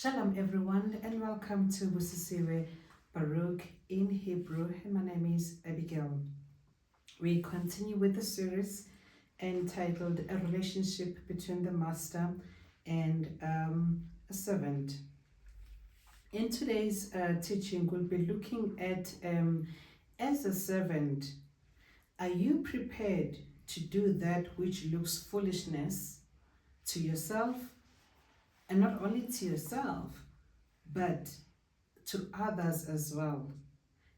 Shalom everyone and welcome to Busisiwe Baruch in Hebrew, and my name is Abigail. We continue with the series entitled A Relationship Between the Master and a Servant. In today's teaching, we'll be looking at as a servant, are you prepared to do that which looks foolishness to yourself? And not only to yourself, but to others as well.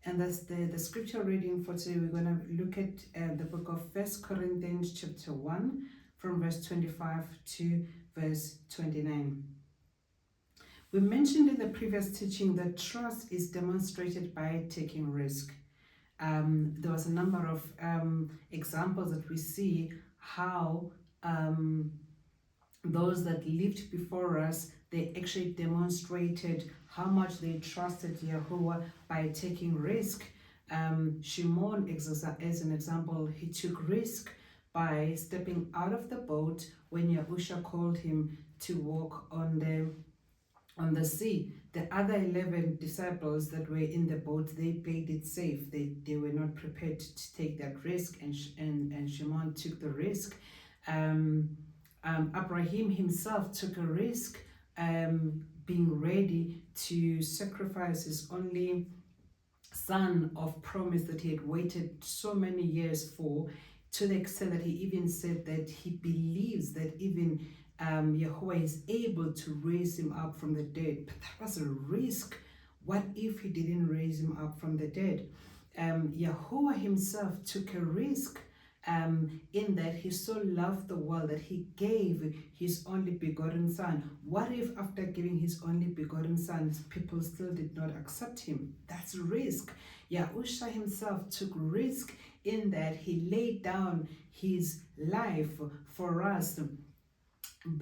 And that's the scripture reading for today. We're going to look at the book of 1 Corinthians chapter 1 from verse 25 to verse 29. We mentioned in the previous teaching that trust is demonstrated by taking risk. There was a number of examples that we see how those that lived before us, they actually demonstrated how much they trusted Yahuah by taking risk. Shimon, as an example, he took risk by stepping out of the boat when Yahushua called him to walk on the sea. The other 11 disciples that were in the boat, they played it safe. They were not prepared to take that risk, and Shimon took the risk. Abraham himself took a risk, being ready to sacrifice his only son of promise that he had waited so many years for, to the extent that he even said that he believes that even Yahuah is able to raise him up from the dead. But that was a risk. What if he didn't raise him up from the dead? Yahuah himself took a risk, in that he so loved the world that he gave his only begotten son. What if after giving his only begotten son, people still did not accept him? That's risk. Yahushua himself took risk in that he laid down his life for us,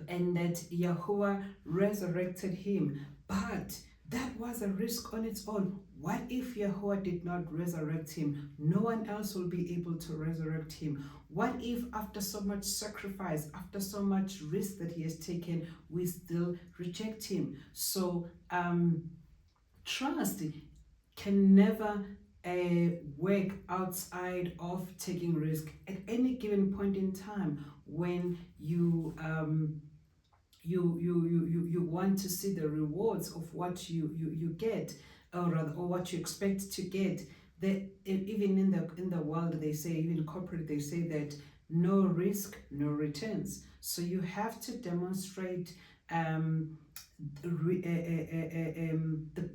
and that Yahuah resurrected him. But that was a risk on its own. What if Yahuah did not resurrect him? No one else will be able to resurrect him. What if after so much sacrifice, after so much risk that he has taken, we still reject him? So trust can never work outside of taking risk. At any given point in time, when you want to see the rewards of what you get, or what you expect to get. Even in the world, they say, even corporate, they say that no risk, no returns. So you have to demonstrate the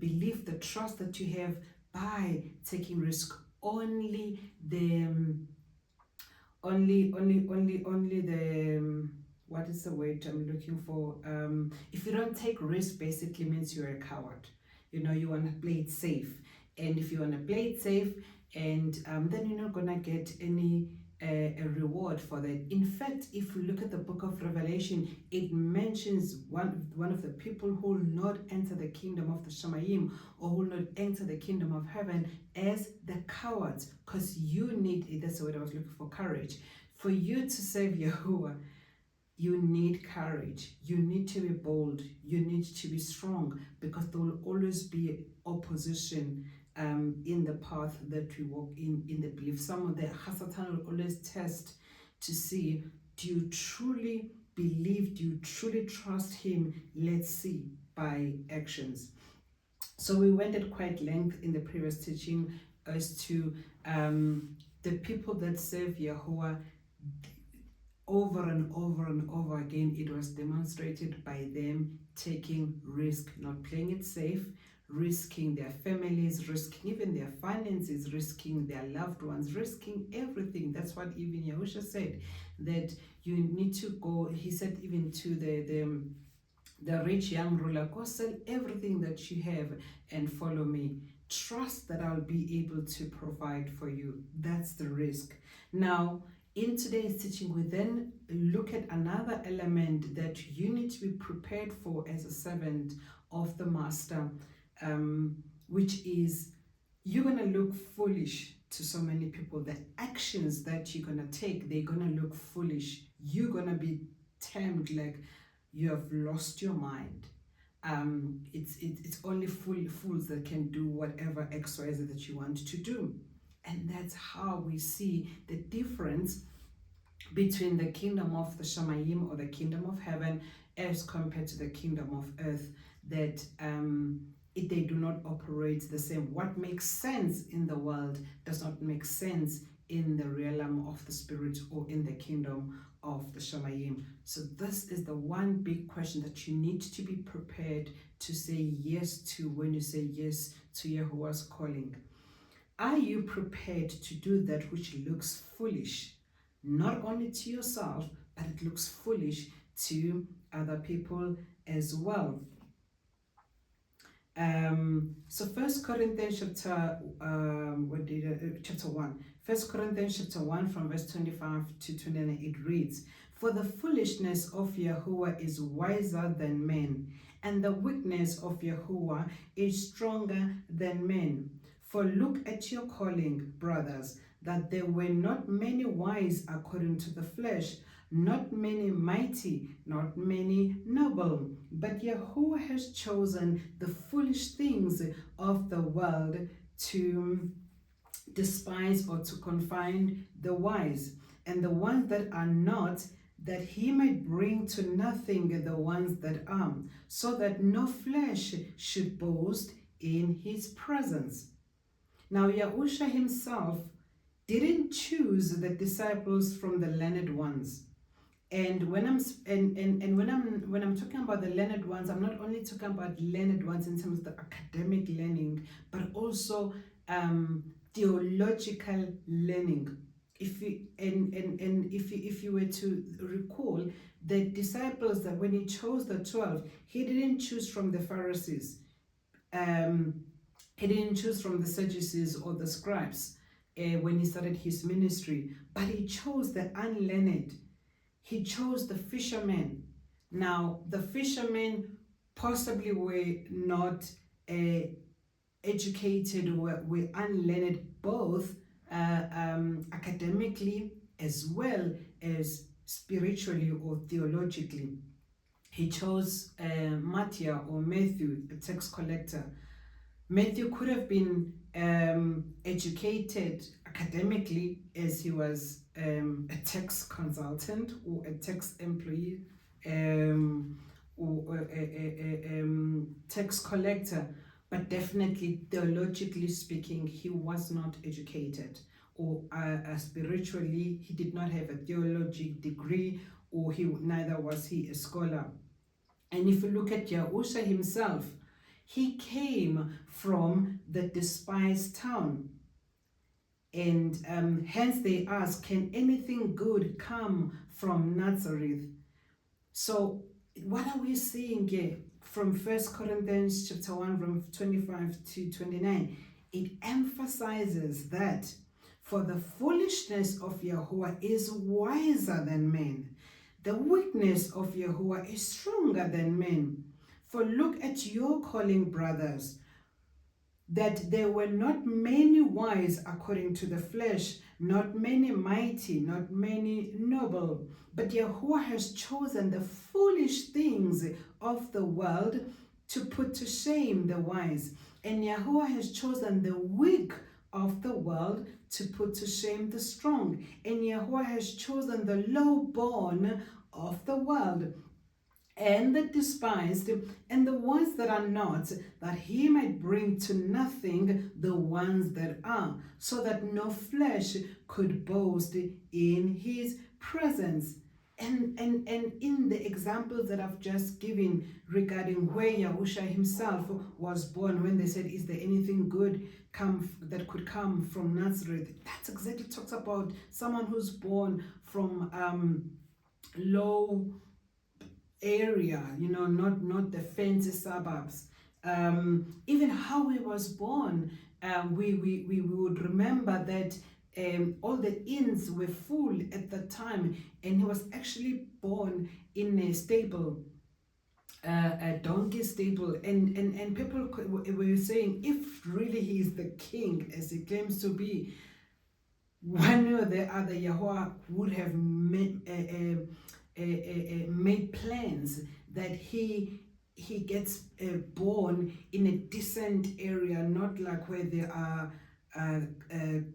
belief, the trust that you have by taking risk. Only the what is the word I'm looking for? If you don't take risk, basically means you're a coward. You know, you want to play it safe. And if you want to play it safe, and then you're not going to get any a reward for that. In fact, if you look at the book of Revelation, it mentions one of the people who will not enter the kingdom of the Shamayim, or who will not enter the kingdom of heaven, as the cowards. Because you need it. That's the word I was looking for, courage. For you to serve Yahuah, you need courage. You need to be bold. You need to be strong, because there will always be opposition in the path that we walk in the belief. Some of the Hasatan will always test to see, do you truly believe? Do you truly trust him? Let's see by actions. So we went at quite length in the previous teaching as to the people that serve Yahuah. Over and over and over again, it was demonstrated by them taking risk, not playing it safe, risking their families, risking even their finances, risking their loved ones, risking everything. That's what even Yahushua said, that you need to go. He said even to the rich young ruler, go sell everything that you have and follow me. Trust that I'll be able to provide for you. That's the risk. Now, in today's teaching, we then look at another element that you need to be prepared for as a servant of the Master, which is you're going to look foolish to so many people. The actions that you're going to take, they're going to look foolish. You're going to be termed like you have lost your mind. it's only fools that can do whatever XYZ that you want to do. And that's how we see the difference between the kingdom of the Shamayim, or the kingdom of heaven, as compared to the kingdom of earth, that they do not operate the same. What makes sense in the world does not make sense in the realm of the spirit, or in the kingdom of the Shamayim. So this is the one big question that you need to be prepared to say yes to when you say yes to Yahuah's calling. Are you prepared to do that which looks foolish, not only to yourself, but it looks foolish to other people as well? So 1 Corinthians chapter 1. 1 Corinthians chapter 1 from verse 25 to 29, it reads, "For the foolishness of Yahuah is wiser than men, and the weakness of Yahuah is stronger than men. For look at your calling, brothers, that there were not many wise according to the flesh, not many mighty, not many noble, but Yahuah has chosen the foolish things of the world to despise, or to confine, the wise, and the ones that are not, that he might bring to nothing the ones that are, so that no flesh should boast in his presence." Now Yahushua himself didn't choose the disciples from the learned ones. And when I'm talking about the learned ones, I'm not only talking about learned ones in terms of the academic learning, but also theological learning. If you were to recall, the disciples, that when he chose the 12, he didn't choose from the Pharisees. He didn't choose from the Sadducees or the scribes when he started his ministry, but he chose the unlearned. He chose the fishermen. Now, the fishermen possibly were not educated, or were unlearned, both academically as well as spiritually or theologically. He chose Matthew, or Matthew, a tax collector. Matthew could have been educated academically, as he was a tax consultant, or a tax employee, or a tax collector, but definitely theologically speaking, he was not educated, or spiritually, he did not have a theology degree, or neither was he a scholar. And if you look at Yahushua himself, he came from the despised town. And hence they ask, can anything good come from Nazareth? So what are we seeing here from 1 Corinthians chapter 1 from 25 to 29? It emphasizes that for the foolishness of Yahuah is wiser than men. The weakness of Yahuah is stronger than men. For look at your calling, brothers, that there were not many wise according to the flesh, not many mighty, not many noble, but Yahuah has chosen the foolish things of the world to put to shame the wise, and Yahuah has chosen the weak of the world to put to shame the strong, and Yahuah has chosen the low-born of the world, and the despised, and the ones that are not, that he might bring to nothing the ones that are, so that no flesh could boast in his presence. And in the examples that I've just given regarding where Yahushua himself was born, when they said, is there anything good that could come from Nazareth? That's exactly talks about someone who's born from low area, not the fancy suburbs. Even how he was born, we would remember that all the inns were full at the time, and he was actually born in a stable, a donkey stable, and people were saying, if really he is the king as he claims to be, one or the other, Yahuah would have made plans that he he gets born in a decent area, not like where there are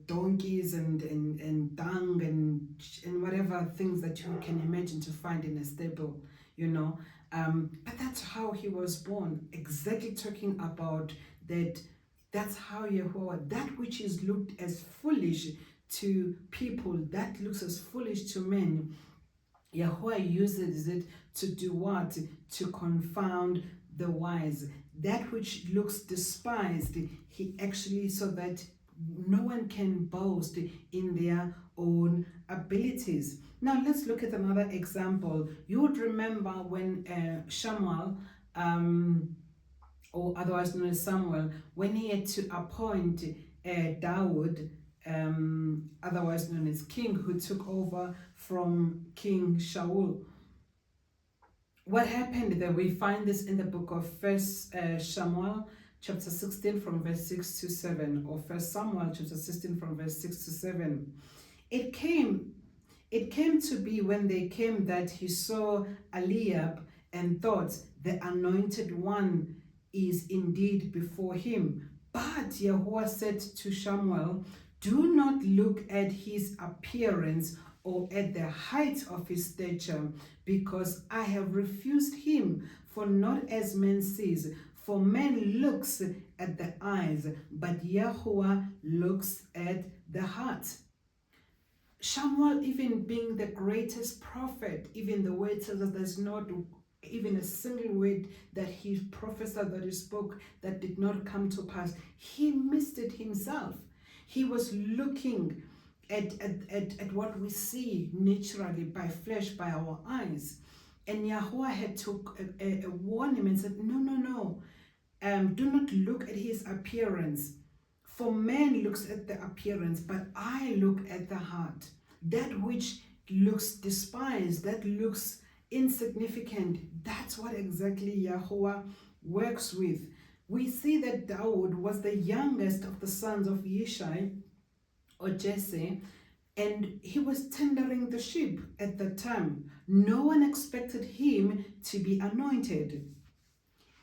donkeys and dung and whatever things that you can imagine to find in a stable, you know. But that's how he was born, exactly talking about that. That's how Yahuah, that which is looked as foolish to people, that looks as foolish to men, Yahuah uses it to do what? To confound the wise. That which looks despised, he actually, so that no one can boast in their own abilities. Now let's look at another example. You would remember when Shamuel, or otherwise known as Samuel, when he had to appoint Dawood, otherwise known as king, who took over from King Shaul. What happened there? We find this in the book of First Samuel chapter 16 from verse 6 to 7, or First Samuel chapter 16 from verse 6 to 7. It came to be when they came that he saw Eliab and thought, the anointed one is indeed before him. But Yahuah said to Samuel, do not look at his appearance or at the height of his stature, because I have refused him. For not as man sees, for man looks at the eyes, but Yahuah looks at the heart. Samuel, even being the greatest prophet, even the word says that there's not even a single word that he prophesied, that he spoke, that did not come to pass. He missed it himself. He was looking at what we see naturally by flesh, by our eyes. And Yahuah had to warn him and said, no, do not look at his appearance. For man looks at the appearance, but I look at the heart. That which looks despised, that looks insignificant, that's what exactly Yahuah works with. We see that Dawood was the youngest of the sons of Yishai, or Jesse, and he was tendering the sheep at that time. No one expected him to be anointed.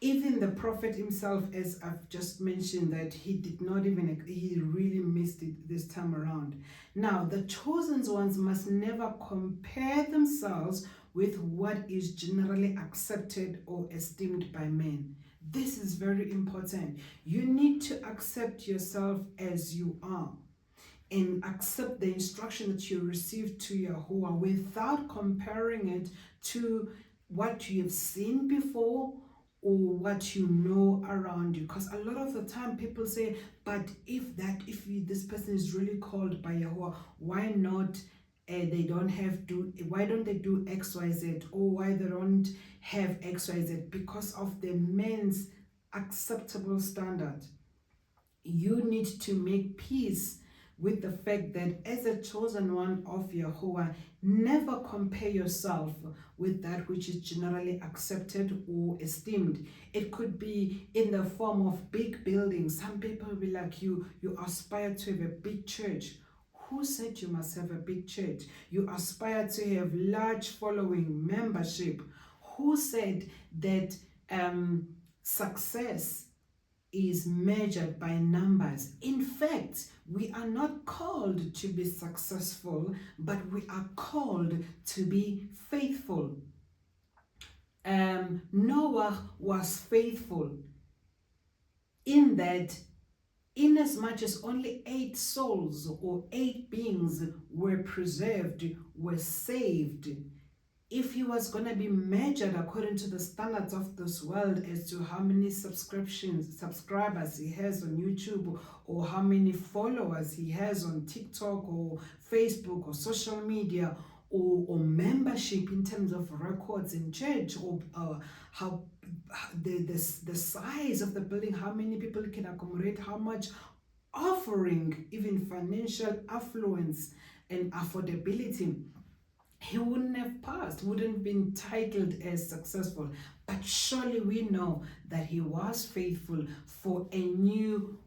Even the prophet himself, as I've just mentioned, that he did not even, he really missed it this time around. Now, the chosen ones must never compare themselves with what is generally accepted or esteemed by men. This is very important. You need to accept yourself as you are and accept the instruction that you received to Yahuah without comparing it to what you have seen before or what you know around you. Because a lot of the time people say, but if this person is really called by Yahuah, why not why don't they do XYZ, or why they don't have XYZ? Because of the men's acceptable standard. You need to make peace with the fact that as a chosen one of Yahuah, never compare yourself with that which is generally accepted or esteemed. It could be in the form of big buildings. Some people will be like, you aspire to have a big church. Who said you must have a big church? You aspire to have large following, membership. Who said that success is measured by numbers? In fact, we are not called to be successful, but we are called to be faithful. Noah was faithful in that, inasmuch as only 8 souls or 8 beings were preserved, were saved, if he was going to be measured according to the standards of this world as to how many subscribers he has on YouTube, or how many followers he has on TikTok or Facebook or social media, or membership in terms of records in church, or how the size of the building, how many people can accommodate, how much offering, even financial affluence and affordability, he wouldn't have passed, wouldn't been titled as successful. But surely we know that he was faithful, for a new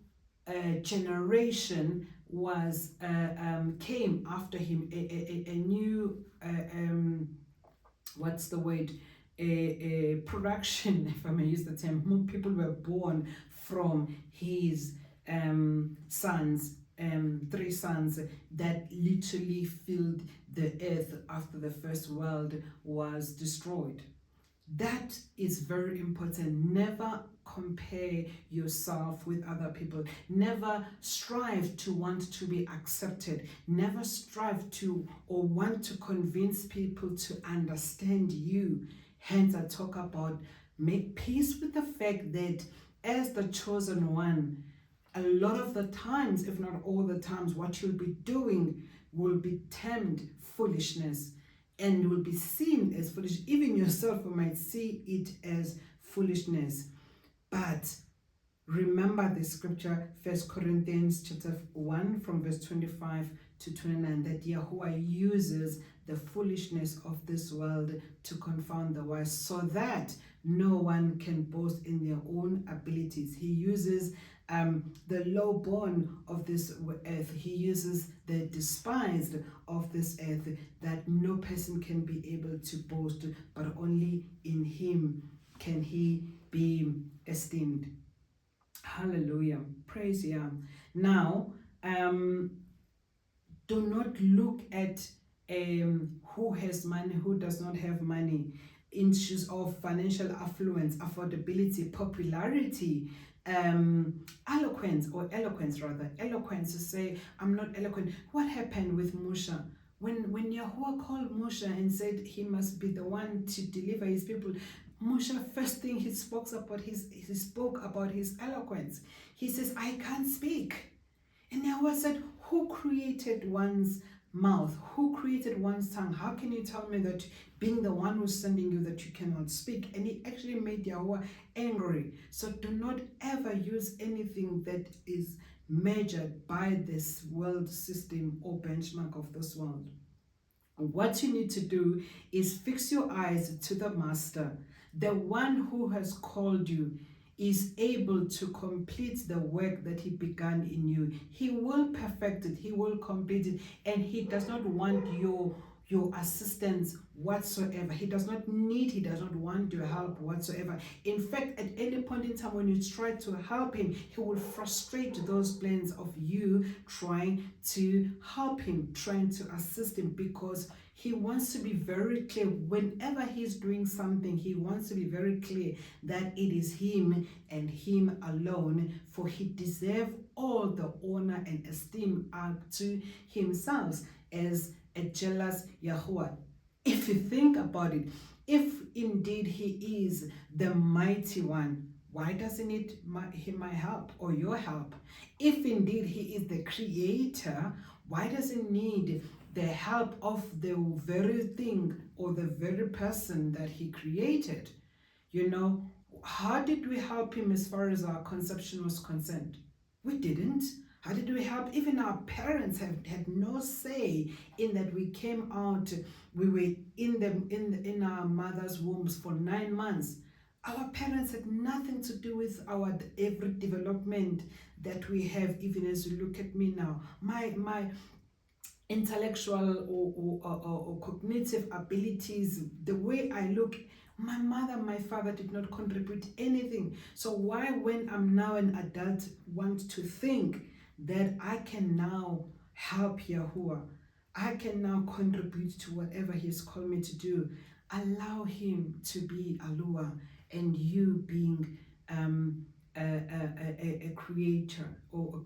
generation was came after him, a new what's the word, a production, if I may use the term. More people were born from his sons, 3 sons that literally filled the earth after the first world was destroyed. That is very important. Never compare yourself with other people. Never strive to want to be accepted. Never strive to or want to convince people to understand you. Hence, I talk about make peace with the fact that as the chosen one, a lot of the times, if not all the times, what you'll be doing will be termed foolishness and will be seen as foolish. Even yourself might see it as foolishness. But remember the scripture, 1 Corinthians chapter 1 from verse 25 to 29, that Yahuah uses the foolishness of this world to confound the wise, so that no one can boast in their own abilities. He uses the lowborn of this earth. He uses the despised of this earth, that no person can be able to boast, but only in him can he be esteemed. Hallelujah. Praise Yah. Now, do not look at who has money, who does not have money, issues of financial affluence, affordability, popularity, eloquence to say, I'm not eloquent. What happened with Moshe? When Yahuah called Moshe and said he must be the one to deliver his people, Moshe, first thing he spoke about his eloquence. He says, I can't speak. And Yahuah said, who created one's mouth? Who created one's tongue? How can you tell me that being the one who's sending you that you cannot speak? And he actually made Yahuah angry. So do not ever use anything that is measured by this world system or benchmark of this world. What you need to do is fix your eyes to the Master. The one who has called you is able to complete the work that he began in you. He will perfect it, he will complete it, and he does not want your assistance whatsoever. He does not want your help whatsoever. In fact, at any point in time when you try to help him, he will frustrate those plans of you trying to help him, trying to assist him, because he wants to be very clear. Whenever he's doing something, he wants to be very clear that it is him and him alone, for he deserves all the honor and esteem up to himself as a jealous Yahuah. If you think about it, if indeed he is the mighty one, why doesn't it need my help or your help? If indeed he is the creator, why does it need the help of the very thing or the very person that he created? You know, how did we help him as far as our conception was concerned? We didn't. How did we help? Even our parents had no say in that. We came out, we were in our mother's wombs for 9 months. Our parents had nothing to do with our every development that we have, even as you look at me now. My intellectual or cognitive abilities, the way I look, my mother, my father did not contribute anything. So why, when I'm now an adult, want to think that I can now help Yahuah, I can now contribute to whatever he's called me to do? Allow him to be Alua, and you being a creator or a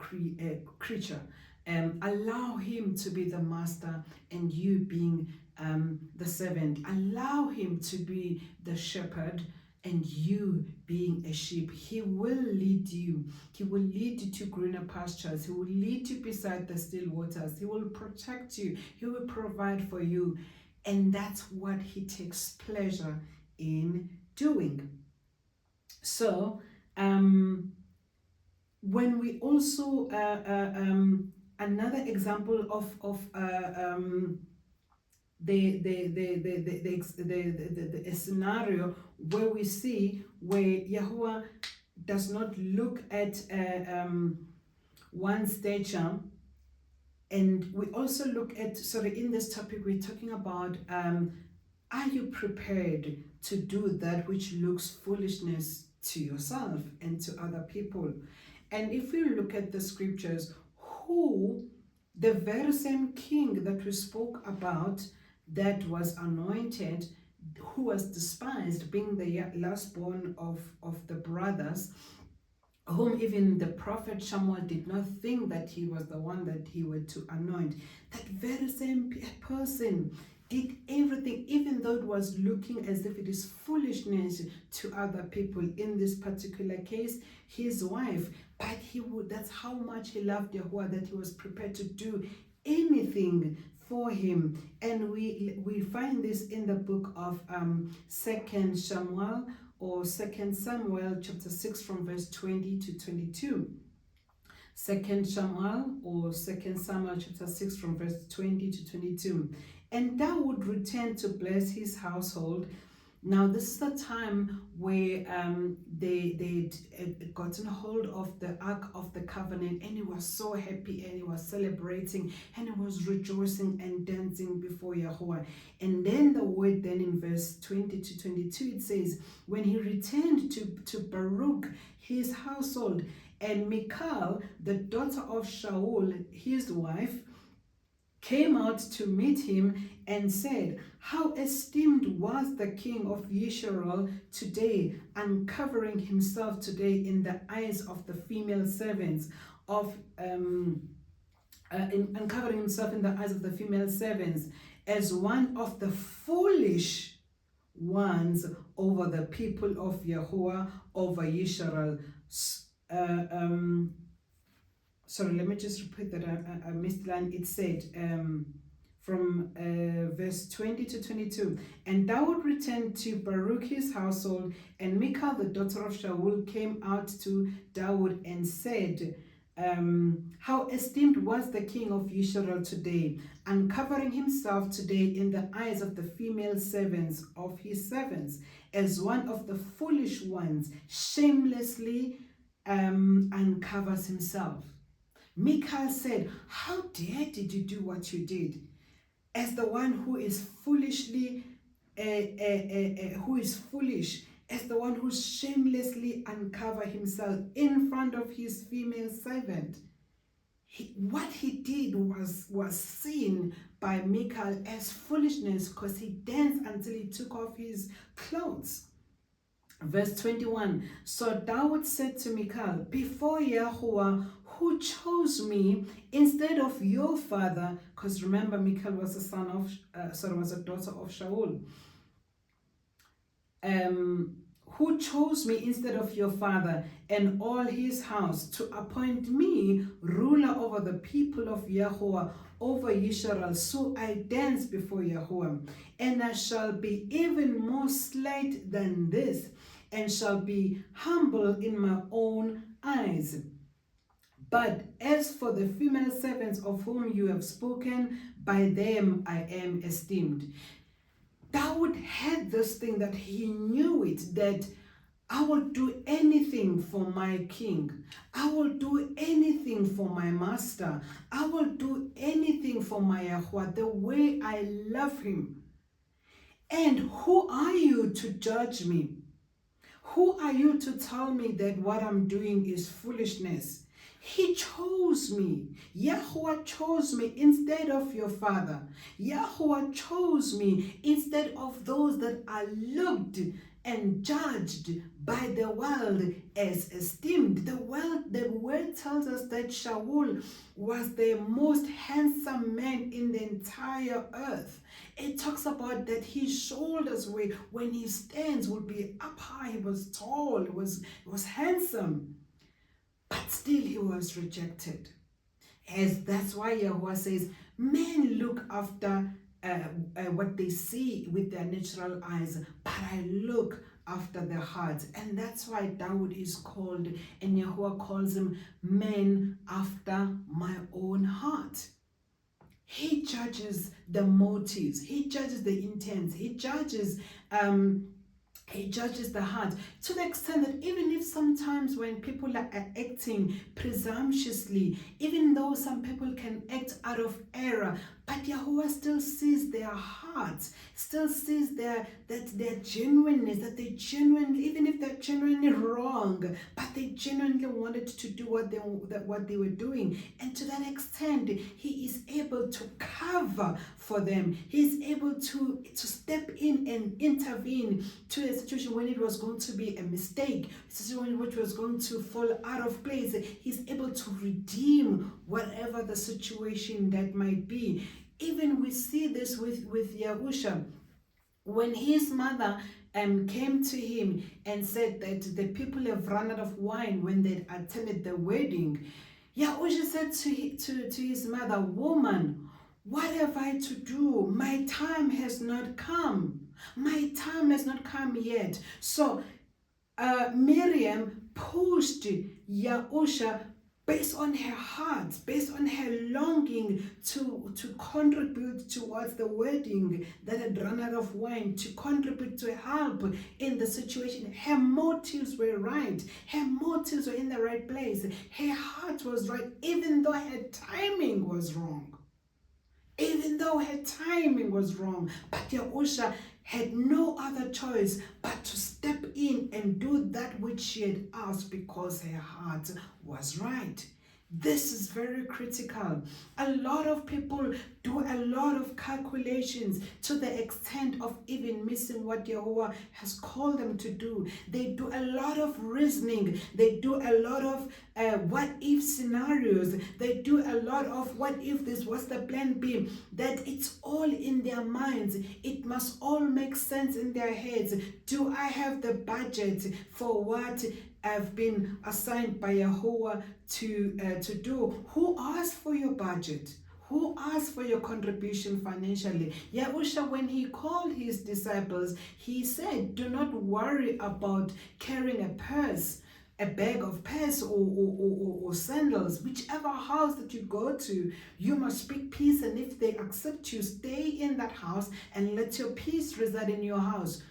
creature. Allow him to be the master, and you being the servant. Allow him to be the shepherd, and you being a sheep. He will lead you. He will lead you to greener pastures. He will lead you beside the still waters. He will protect you. He will provide for you. And that's what he takes pleasure in doing. So, when we also, another example of a scenario where we see where Yahuah does not look at one's stature, and we also look at, sorry, in this topic we're talking about, are you prepared to do that which looks foolishness to yourself and to other people. And if we look at the scriptures, the very same king that we spoke about that was anointed, who was despised, being the lastborn of the brothers, whom even the prophet Samuel did not think that he was the one that he were to anoint. That very same person did everything, even though it was looking as if it is foolishness to other people. In this particular case, his wife, but that's how much he loved Yahuah, that he was prepared to do anything for him. And we find this in the book of 2 Samuel, or 2 Samuel chapter 6 from verse 20 to 22. 2 Samuel or 2 Samuel chapter 6 from verse 20 to 22. And Dawood returned to bless his household. Now this is the time where they'd gotten hold of the Ark of the Covenant, and he was so happy, and he was celebrating, and he was rejoicing and dancing before Yahuah. And then the word then in verse 20 to 22, it says, when he returned to Baruch, his household, and Michal, the daughter of Shaul, his wife, came out to meet him and said, how esteemed was the king of Yisrael today, uncovering himself today in the eyes of the female servants uncovering himself in the eyes of the female servants, as one of the foolish ones over the people of Yahuah, over Yisrael. Sorry, let me just repeat that. I missed line. It said from verse 20 to 22, and Dawood returned to Baruch his household, and Michal, the daughter of Shaul, came out to Dawood and said, how esteemed was the king of Israel today, uncovering himself today in the eyes of the female servants of his servants, as one of the foolish ones shamelessly uncovers himself. Michal said, how did you do what you did? As the one who is foolish, as the one who shamelessly uncovered himself in front of his female servant. What he did was seen by Michal as foolishness, because he danced until he took off his clothes. Verse 21, so Dawood said to Michal, before Yahuah, who chose me instead of your father, because remember Michal was a was a daughter of Shaul, who chose me instead of your father and all his house, to appoint me ruler over the people of Yahuah, over Israel. So I dance before Yahuah, and I shall be even more slight than this, and shall be humble in my own eyes. But as for the female servants of whom you have spoken, by them I am esteemed. Dawood had this thing, that he knew it, that I will do anything for my king. I will do anything for my master. I will do anything for my Yahuah, the way I love him. And who are you to judge me? Who are you to tell me that what I'm doing is foolishness? He chose me. Yahuah chose me instead of your father. Yahuah chose me instead of those that are looked and judged by the world as esteemed. The word tells us that Shaul was the most handsome man in the entire earth. It talks about that his shoulders were, when he stands, would be up high. He was tall, he was handsome. But still he was rejected. That's why Yahuah says, men look after what they see with their natural eyes, but I look after their hearts. And that's why Dawood is called, and Yahuah calls him, man after my own heart. He judges the motives, he judges the intents, he judges the heart, to the extent that even if sometimes when people are acting presumptuously, even though some people can act out of error, But Yahuah still sees their hearts, still sees their genuineness, that they genuinely, even if they're genuinely wrong, but they genuinely wanted to do what they were doing. And to that extent, he is able to cover for them. He is able to step in and intervene to a situation when it was going to be a mistake, a situation which was going to fall out of place. He's able to redeem whatever the situation that might be. Even we see this with Yahushua. When his mother came to him and said that the people have run out of wine when they attended the wedding, Yahushua said to his mother, "Woman, what have I to do? My time has not come. My time has not come yet." So Miriam pushed Yahushua based on her heart, based on her longing to contribute towards the wedding that had run out of wine, to contribute to help in the situation. Her motives were right. Her motives were in the right place. Her heart was right, even though her timing was wrong. Even though her timing was wrong. But Yahushua had no other choice but to step in and do that which she had asked, because her heart was right. This is very critical. A lot of people do a lot of calculations to the extent of even missing what Yahuah has called them to do. They do a lot of reasoning. They do a lot of what if scenarios. They do a lot of what if this was the plan B. That it's all in their minds. It must all make sense in their heads. Do I have the budget for what I've been assigned by Yahuah to do? Who asked for your budget? Who asked for your contribution financially? Yahushua, when he called his disciples, he said, do not worry about carrying a purse, a bag of purse or sandals. Whichever house that you go to, you must speak peace, and if they accept you, stay in that house and let your peace reside in your house.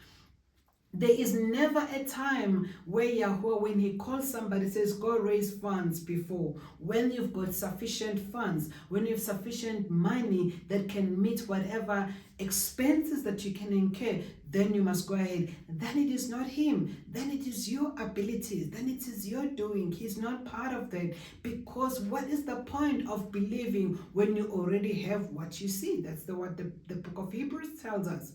There is never a time where Yahuah, when he calls somebody, says, go raise funds before. When you've got sufficient funds, when you have sufficient money that can meet whatever expenses that you can incur, then you must go ahead. Then it is not him. Then it is your abilities. Then it is your doing. He's not part of that. Because what is the point of believing when you already have what you see? That's what the book of Hebrews tells us.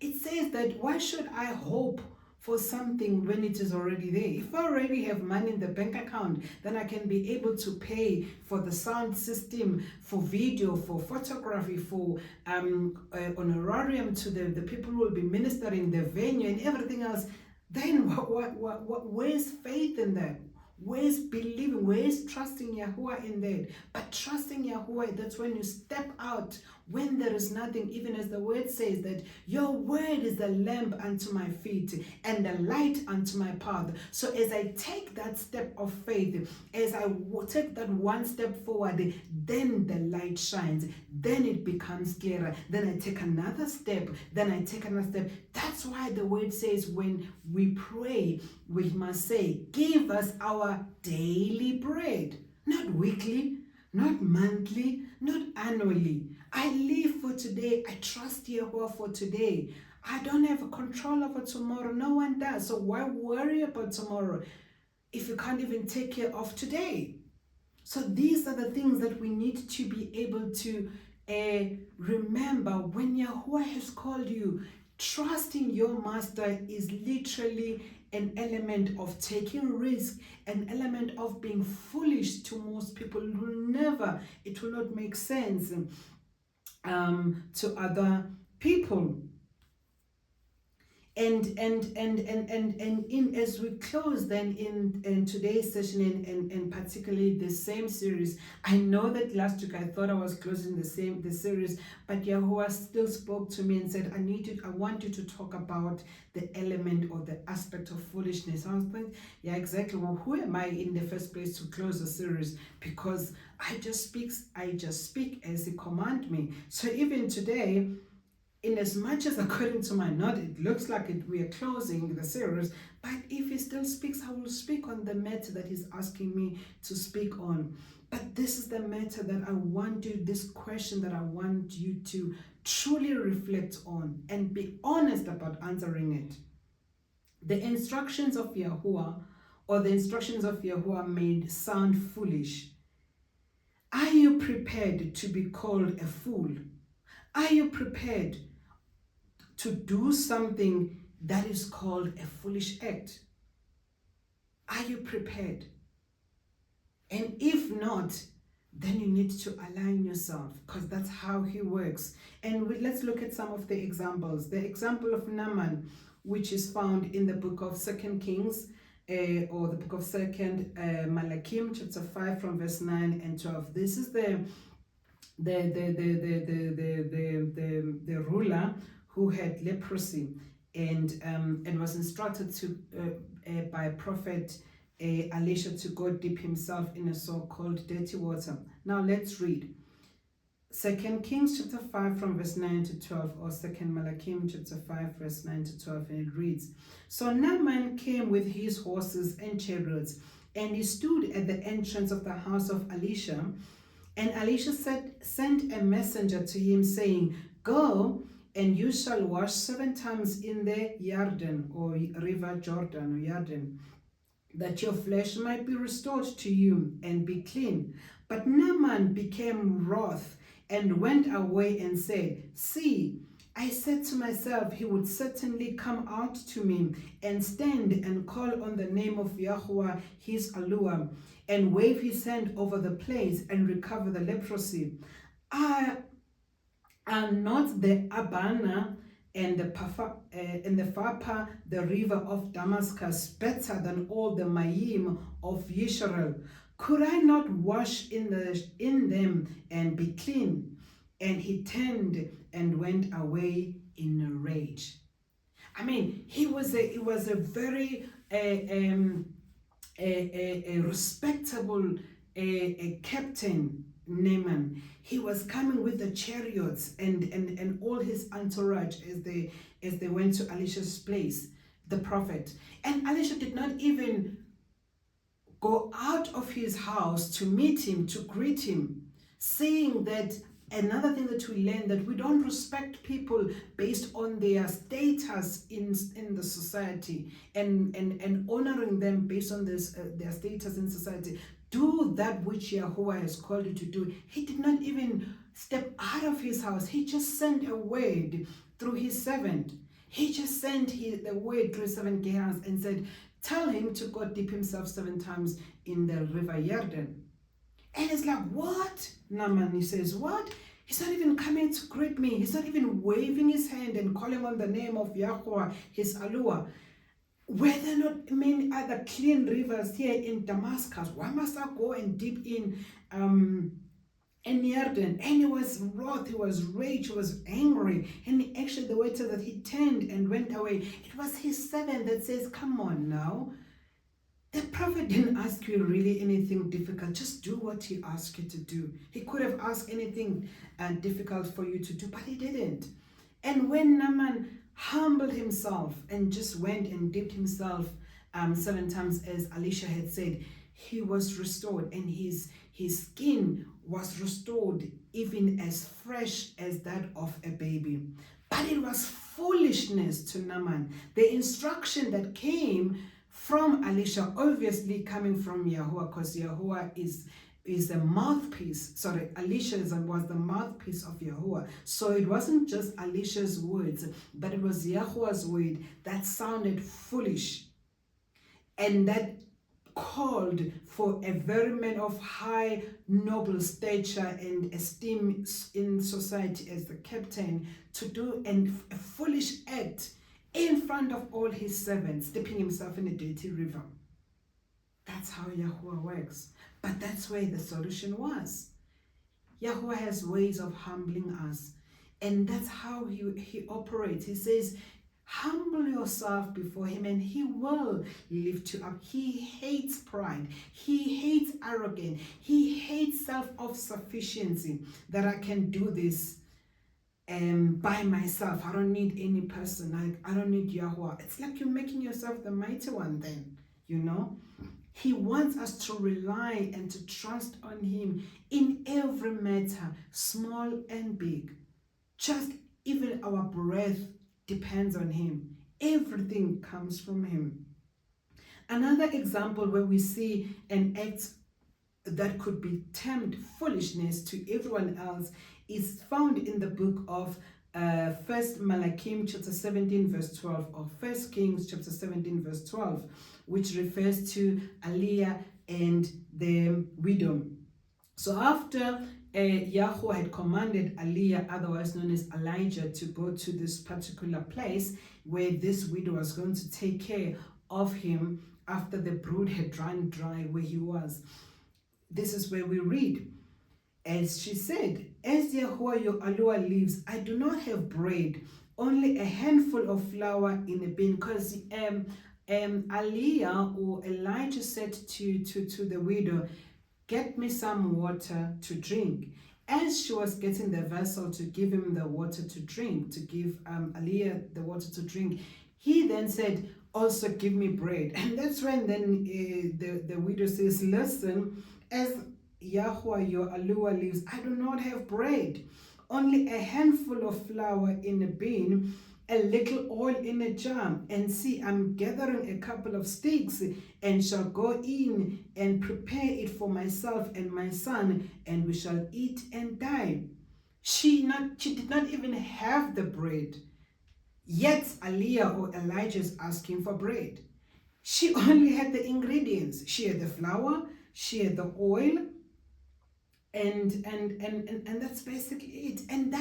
It says that why should I hope for something when it is already there? If I already have money in the bank account, then I can be able to pay for the sound system, for video, for photography, for honorarium to the people who will be ministering, the venue and everything else. Then where's faith in that? Where's believing? Where's trusting Yahuah in that? But trusting Yahuah, that's when you step out when there is nothing, even as the word says that your word is a lamp unto my feet and a light unto my path. So as I take that step of faith, as I take that one step forward, then the light shines, then it becomes clearer. Then I take another step, then I take another step. That's why the word says when we pray, we must say, give us our daily bread. Not weekly, not monthly, not annually. I live for today. I trust Yahuah for today. I don't have control over tomorrow. No one does. So why worry about tomorrow if you can't even take care of today? So these are the things that we need to be able to remember when Yahuah has called you. Trusting your master is literally an element of taking risk, an element of being foolish to most people. It will not make sense to other people. And in as we close then in today's session and particularly the same series, I know that last week I thought I was closing the series, but Yahuah still spoke to me and said, I want you to talk about the element or the aspect of foolishness. I was thinking, yeah, exactly. Well, who am I in the first place to close the series? Because I just speak as he command me. So even today, in as much as according to my note, it looks like we are closing the series, But if he still speaks, I will speak on the matter that he's asking me to speak on. But this is the matter that I want you, this question that I want you to truly reflect on and be honest about answering it. The instructions of Yahuah, or the instructions of Yahuah, may sound foolish. Are you prepared to be called a fool? Are you prepared to do something that is called a foolish act? Are you prepared? And if not, then you need to align yourself, because that's how he works. And let's look at some of the examples. The example of Naaman, which is found in the book of 2 Kings, or the book of 2 Malachim, chapter 5, from verse 9 and 12. This is the ruler who had leprosy, and was instructed to by prophet Elisha to go dip himself in a so-called dirty water. Now let's read 2 Kings chapter 5 from verse 9 to 12, or 2 Malachim chapter 5 verse 9 to 12, and it reads, So Naaman came with his horses and chariots, and he stood at the entrance of the house of Elisha. And Elisha sent a messenger to him, saying, Go, and you shall wash 7 times in the Jordan, or river Jordan, or Jordan, that your flesh might be restored to you and be clean. But Naaman became wroth and went away and said, See, I said to myself, he would certainly come out to me and stand and call on the name of Yahuah, his Yahuah, and wave his hand over the place and recover the leprosy. Are not the Abana and the Pharpar, the river of Damascus, better than all the Mayim of Yisrael? Could I not wash in them and be clean? And he turned and went away in a rage. I mean, he was a very respectable captain, Naaman. He was coming with the chariots and all his entourage as they went to Elisha's place, the prophet. And Elisha did not even go out of his house to meet him, to greet him, saying that another thing that we learn, that we don't respect people based on their status in the society, and honoring them based on their status in society. Do that which Yahuah has called you to do. He did not even step out of his house. He just sent a word through his servant. He just sent the word through his servant Gehazi and said, tell him to go dip himself 7 times in the river Jordan. And it's like, what? Naaman, he says, what? He's not even coming to greet me. He's not even waving his hand and calling on the name of Yahuah, his Yahuah. Were there not many other clean rivers here in Damascus? Why must I go and dip in Jordan? And he was wroth, he was rage, he was angry. And actually the way that he turned and went away, it was his servant that says, come on now. The prophet didn't ask you really anything difficult. Just do what he asked you to do. He could have asked anything difficult for you to do, but he didn't. And when Naaman humbled himself and just went and dipped himself 7 times, as Elisha had said, he was restored, and his skin was restored even as fresh as that of a baby. But it was foolishness to Naaman. The instruction that came from Elisha, obviously coming from Yahuah, because Yahuah is the mouthpiece. Sorry, Elisha was the mouthpiece of Yahuah. So it wasn't just Elisha's words, but it was Yahuah's word that sounded foolish, and that called for a very man of high noble stature and esteem in society as the captain to do a foolish act in front of all his servants, dipping himself in a dirty river. That's how Yahuah works. But that's where the solution was. Yahuah has ways of humbling us, and that's how he operates. He says, humble yourself before him and he will lift you up. He hates pride. He hates arrogance. He hates self-sufficiency, that I can do this. by myself. I don't need any person. I don't need Yahuah. It's like you're making yourself the mighty one then, you know. He wants us to rely and to trust on him in every matter, small and big. Just even our breath depends on him. Everything comes from him. Another example where we see an act that could be termed foolishness to everyone else is found in the book of 1 Malachi chapter 17 verse 12, or 1 Kings chapter 17 verse 12, which refers to Aaliyah and the widow. So after Yahuah had commanded Aaliyah, otherwise known as Elijah, to go to this particular place where this widow was going to take care of him after the brood had run dry where he was. This is where we read, as she said, "As Yahuah your Yahuah lives, I do not have bread, only a handful of flour in a bin." Because Aaliyah or Elijah said to the widow, "Get me some water to drink." As she was getting the vessel to give him the water to drink, to give Aaliyah the water to drink, he then said, "Also give me bread." And that's when then the widow says, "Listen, as Yahuah your Yahuah lives, I do not have bread, only a handful of flour in a bin, a little oil in a jar. And see, I'm gathering a couple of sticks and shall go in and prepare it for myself and my son, and we shall eat and die." She did not even have the bread. Yet Aaliyah or Elijah is asking for bread. She only had the ingredients. She had the flour, she had the oil, and that's basically it. And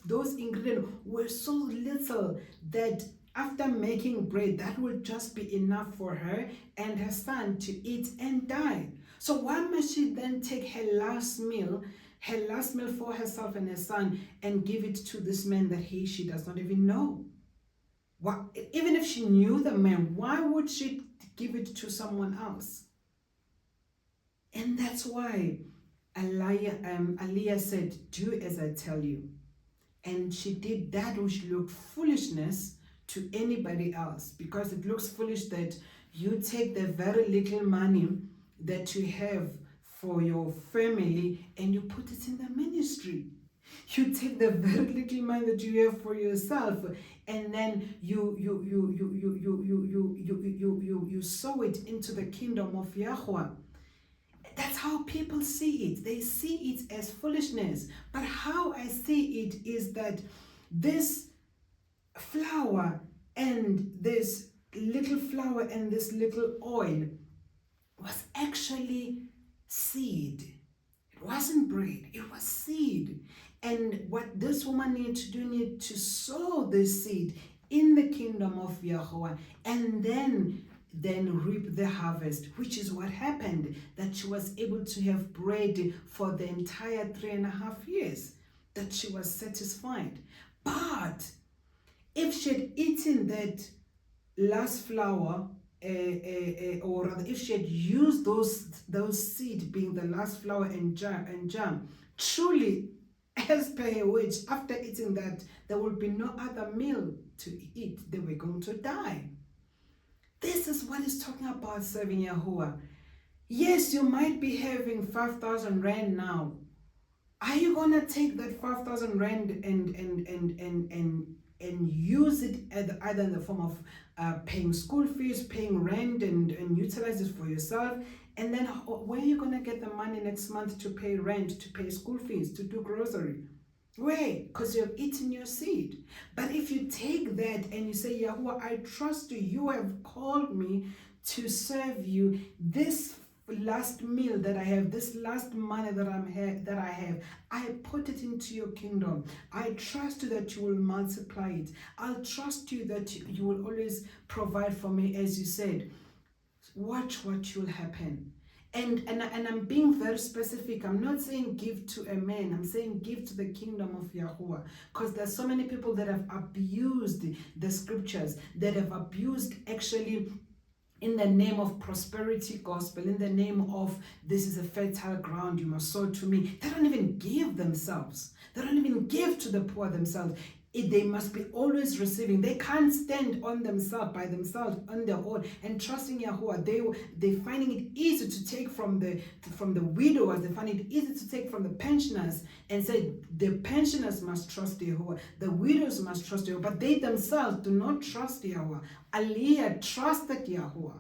those ingredients were so little that after making bread, that would just be enough for her and her son to eat and die. So why must she then take her last meal for herself and her son, and give it to this man that she does not even know? Even if she knew the man, why would she give it to someone else? And that's why Aaliyah said, "Do as I tell you." And she did that which looked foolishness to anybody else, because it looks foolish that you take the very little money that you have for your family and you put it in the ministry. You take the very little money that you have for yourself, and then you sow it into the kingdom of Yahuah. That's how people see it. They see it as foolishness. But how I see it is that this flour and this little oil was actually seed. It wasn't bread, it was seed. And what this woman needed to sow this seed in the kingdom of Yahuah, and then reap the harvest, which is what happened, that she was able to have bread for the entire 3.5 years, that she was satisfied. But if she had eaten that last flour, or rather if she had used those seed being the last flour and jam, truly, as per her words, after eating that, there would be no other meal to eat. They were going to die. This is what he's talking about, serving Yahuah. Yes, you might be having 5,000 rand now. Are you gonna take that 5,000 rand and use it either in the form of paying school fees, paying rent, and utilize it for yourself? And then where are you gonna get the money next month to pay rent, to pay school fees, to do grocery? Where? Because you've eaten your seed. But if you take that and you say, "Yahuah, I trust you. You have called me to serve you. This last meal that I have, this last money that I have, I put it into your kingdom. I trust you that you will multiply it. I'll trust you that you will always provide for me, as you said." Watch what will happen. And I'm being very specific. I'm not saying give to a man. I'm saying give to the kingdom of Yahuah. Because there's so many people that have abused the scriptures, that have abused actually in the name of prosperity gospel, in the name of this is a fertile ground, you must sow to me. They don't even give themselves. They don't even give to the poor themselves. They must be always receiving. They can't stand on themselves, by themselves, on their own, and trusting Yahuah. They're finding it easy to take from the widowers. They find it easy to take from the pensioners and say the pensioners must trust Yahuah. The widows must trust Yahuah. But they themselves do not trust Yahuah. Aliyah trusted Yahuah.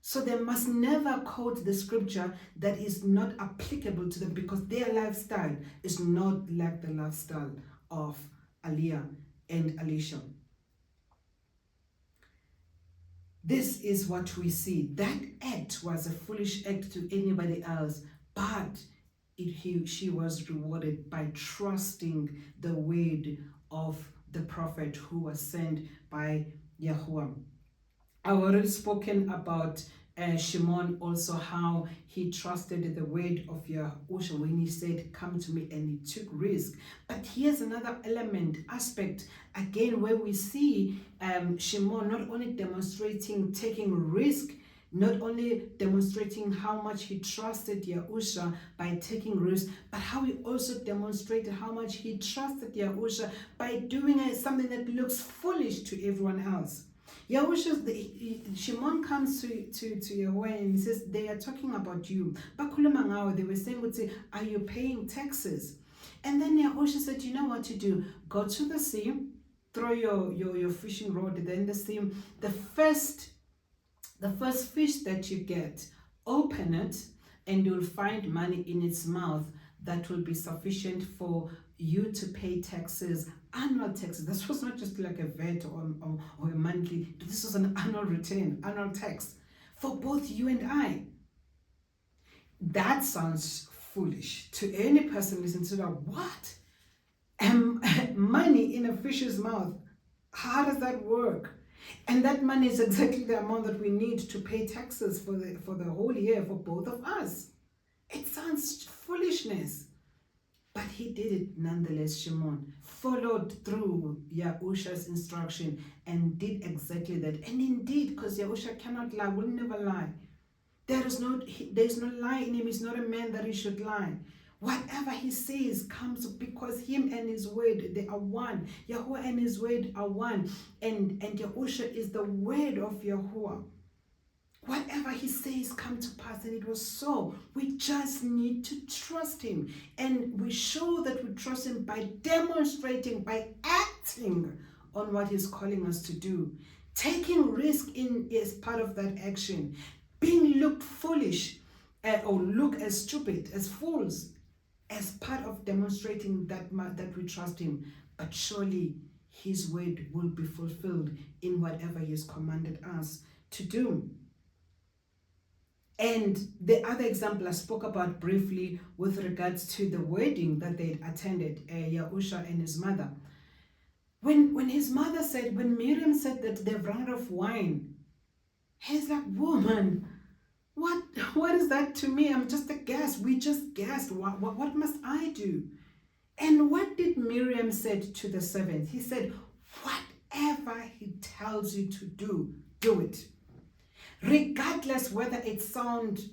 So they must never quote the scripture that is not applicable to them, because their lifestyle is not like the lifestyle of Aliyah and Elisha. This is what we see. That act was a foolish act to anybody else, but she was rewarded by trusting the word of the prophet who was sent by Yahuah. I've already spoken about Shimon, also how he trusted the word of Yahuah when he said, come to me, and he took risk. But here's another aspect, again, where we see Shimon not only taking risk, not only demonstrating how much he trusted Yahuah by taking risk, but how he also demonstrated how much he trusted Yahuah by doing something that looks foolish to everyone else. Shimon comes to Yahuah and he says, they are talking about you. They were saying, are you paying taxes? And then Yahuah said, you know what to do? Go to the sea, throw your fishing rod there in the sea. The first fish that you get, open it, and you'll find money in its mouth that will be sufficient for you to pay taxes, annual taxes. This was not just like a VAT or a monthly. This was an annual return, annual tax for both you and I. That sounds foolish to any person listening to that. What? Money in a fish's mouth. How does that work? And that money is exactly the amount that we need to pay taxes for the whole year for both of us. It sounds foolishness. But he did it nonetheless. Shimon followed through Yahush's instruction and did exactly that. And indeed, because Yahushua cannot lie, will never lie. There's no lie in him. He's not a man that he should lie. Whatever he says comes because him and his word, they are one. Yahuah and his word are one. And Yahushua is the word of Yahuah. Whatever he says come to pass, and it was so. We just need to trust him. And we show that we trust him by demonstrating, by acting on what he's calling us to do. Taking risk is part of that action. Being looked foolish or look as stupid, as fools, as part of demonstrating that we trust him. But surely his word will be fulfilled in whatever he has commanded us to do. And the other example I spoke about briefly with regards to the wedding that they attended, Yahushua and his mother. When his mother said, when Miriam said that they've run out of wine, he's like, woman, what is that to me? I'm just a guest. We just guessed. What must I do? And what did Miriam said to the servant? He said, whatever he tells you to do, do it. Regardless whether it sounds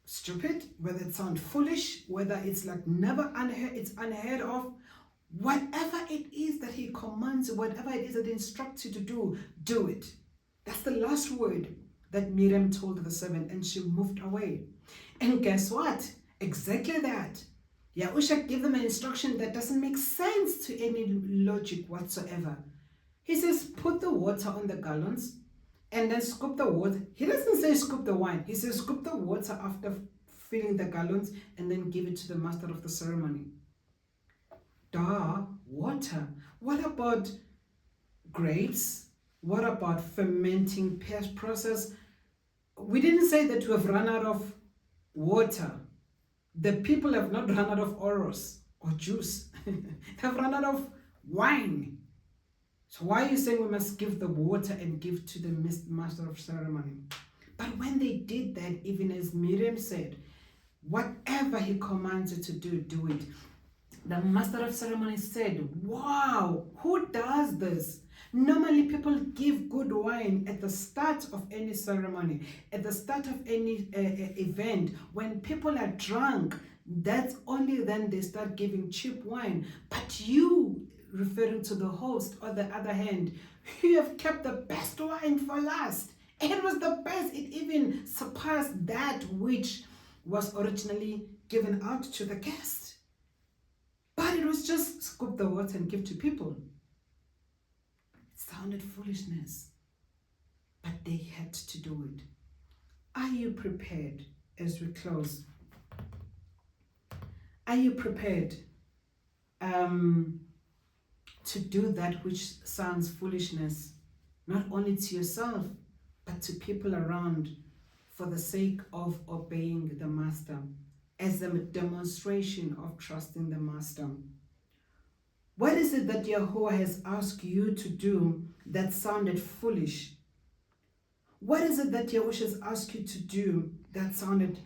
stupid, whether it sounds foolish, whether it's like it's unheard of, whatever it is that he commands, whatever it is that he instructs you to do, do it. That's the last word that Miriam told the servant, and she moved away. And guess what? Exactly that. Yahushua gave them an instruction that doesn't make sense to any logic whatsoever. He says, put the water on the gallons, and then scoop the water. He doesn't say scoop the wine. He says scoop the water after filling the gallons and then give it to the master of the ceremony. Water. What about grapes? What about fermenting process? We didn't say that we have run out of water. The people have not run out of oros or juice. They have run out of wine. So why are you saying we must give the water and give to the master of ceremony? But when they did that, even as Miriam said, whatever he commands you to do, do it. The master of ceremony said, wow, who does this? Normally, people give good wine at the start of any ceremony, at the start of any event. When people are drunk, that's only then they start giving cheap wine. But you, referring to the host, on the other hand, you have kept the best wine for last. It was the best. It even surpassed that which was originally given out to the guest. But it was just scoop the water and give to people. It sounded foolishness, but they had to do it. Are you prepared as we close? Are you prepared to do that which sounds foolishness, not only to yourself, but to people around, for the sake of obeying the Master, as a demonstration of trusting the Master? What is it that Yahuah has asked you to do that sounded foolish? What is it that Yahuah has asked you to do that sounded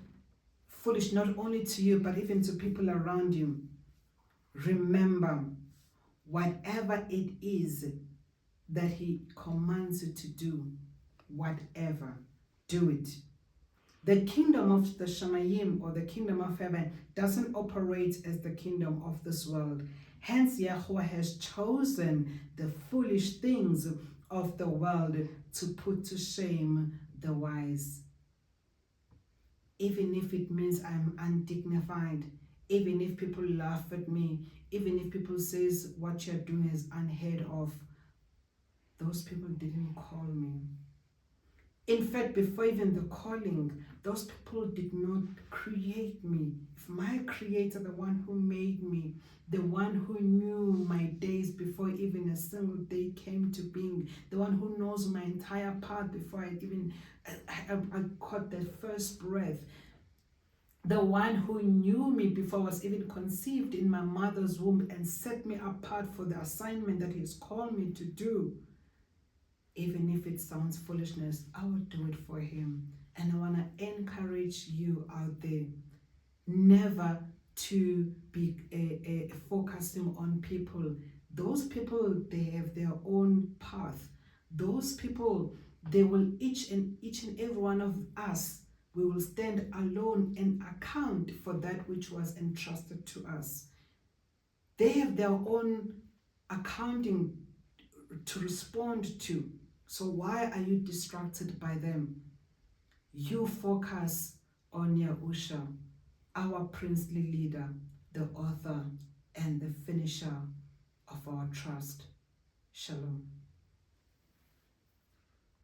foolish, not only to you, but even to people around you? Remember, whatever it is that He commands you to do, whatever, do it. The kingdom of the Shamayim, or the kingdom of heaven, doesn't operate as the kingdom of this world. Hence, Yahuah has chosen the foolish things of the world to put to shame the wise. Even if it means I'm undignified, even if people laugh at me, even if people say what you're doing is unheard of, those people didn't call me. In fact, before even the calling, those people did not create me. If my Creator, the one who made me, the one who knew my days before even a single day came to being, the one who knows my entire path before I caught that first breath, the one who knew me before I was even conceived in my mother's womb and set me apart for the assignment that He's called me to do. Even if it sounds foolishness, I will do it for Him. And I want to encourage you out there, never to be focusing on people. Those people, they have their own path. Those people, they will, each and every one of us, we will stand alone and account for that which was entrusted to us. They have their own accounting to respond to. So why are you distracted by them? You focus on Yahushua, our princely leader, the author and the finisher of our trust. Shalom.